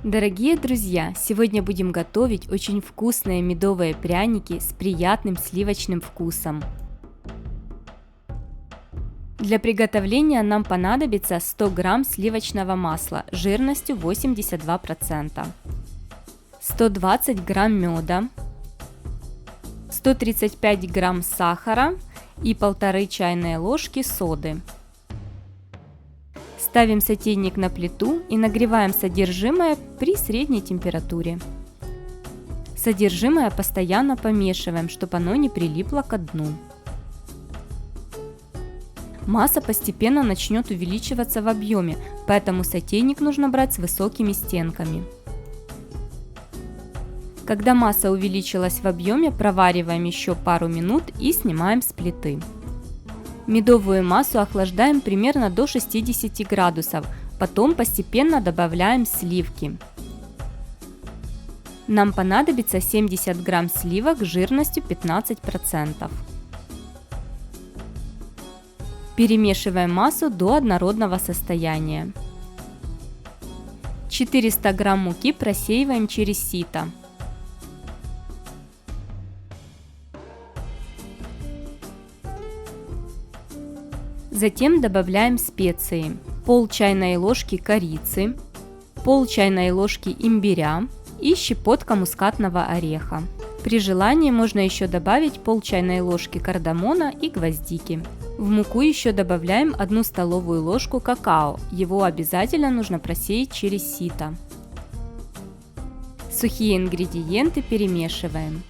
Дорогие друзья, сегодня будем готовить очень вкусные медовые пряники с приятным сливочным вкусом. Для приготовления нам понадобится 100 грамм сливочного масла жирностью 82%, 120 грамм меда, 135 грамм сахара и 1,5 чайные ложки соды. Ставим сотейник на плиту и нагреваем содержимое при средней температуре. Содержимое постоянно помешиваем, чтобы оно не прилипло к дну. Масса постепенно начнет увеличиваться в объеме, поэтому сотейник нужно брать с высокими стенками. Когда масса увеличилась в объеме, провариваем еще пару минут и снимаем с плиты. Медовую массу охлаждаем примерно до 60 градусов, потом постепенно добавляем сливки. Нам понадобится 70 грамм сливок жирностью 15%. Перемешиваем массу до однородного состояния. 400 грамм муки просеиваем через сито. Затем добавляем специи: пол чайной ложки корицы, пол чайной ложки имбиря и щепотка мускатного ореха. При желании можно еще добавить пол чайной ложки кардамона и гвоздики. В муку еще добавляем 1 столовую ложку какао, его обязательно нужно просеять через сито. Сухие ингредиенты перемешиваем.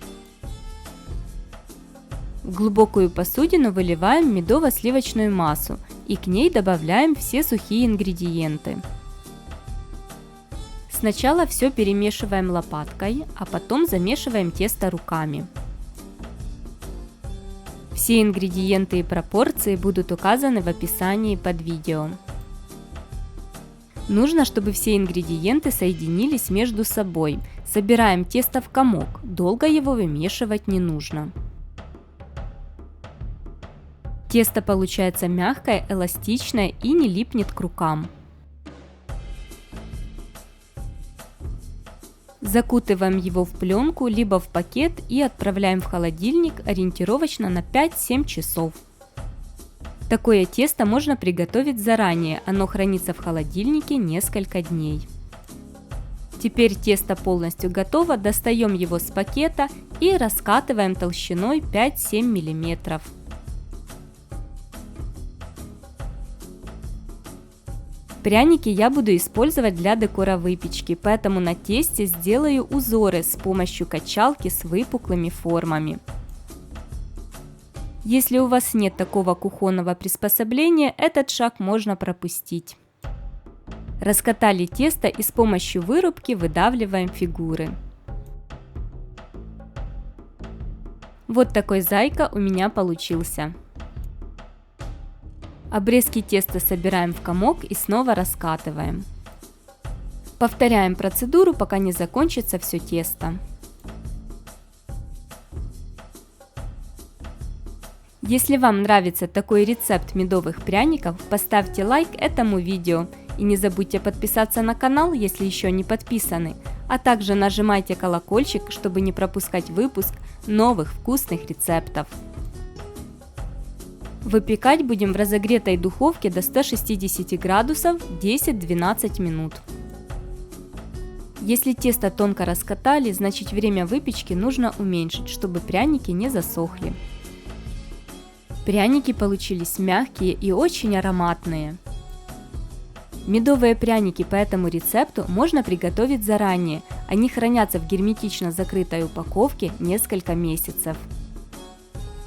В глубокую посудину выливаем медово-сливочную массу и к ней добавляем все сухие ингредиенты. Сначала все перемешиваем лопаткой, а потом замешиваем тесто руками. Все ингредиенты и пропорции будут указаны в описании под видео. Нужно, чтобы все ингредиенты соединились между собой. Собираем тесто в комок, долго его вымешивать не нужно. Тесто получается мягкое, эластичное и не липнет к рукам. Закутываем его в пленку либо в пакет и отправляем в холодильник ориентировочно на 5-7 часов. Такое тесто можно приготовить заранее, оно хранится в холодильнике несколько дней. Теперь тесто полностью готово, достаем его с пакета и раскатываем толщиной 5-7 мм. Пряники я буду использовать для декора выпечки, поэтому на тесте сделаю узоры с помощью качалки с выпуклыми формами. Если у вас нет такого кухонного приспособления, этот шаг можно пропустить. Раскатали тесто и с помощью вырубки выдавливаем фигуры. Вот такой зайка у меня получился. Обрезки теста собираем в комок и снова раскатываем. Повторяем процедуру, пока не закончится все тесто. Если вам нравится такой рецепт медовых пряников, поставьте лайк этому видео и не забудьте подписаться на канал, если еще не подписаны, а также нажимайте колокольчик, чтобы не пропускать выпуск новых вкусных рецептов. Выпекать будем в разогретой духовке до 160 градусов 10-12 минут. Если тесто тонко раскатали, значит время выпечки нужно уменьшить, чтобы пряники не засохли. Пряники получились мягкие и очень ароматные. Медовые пряники по этому рецепту можно приготовить заранее, они хранятся в герметично закрытой упаковке несколько месяцев.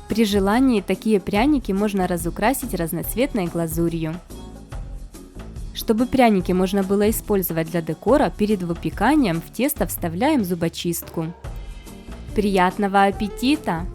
При желании такие пряники можно разукрасить разноцветной глазурью. Чтобы пряники можно было использовать для декора, перед выпеканием в тесто вставляем зубочистку. Приятного аппетита!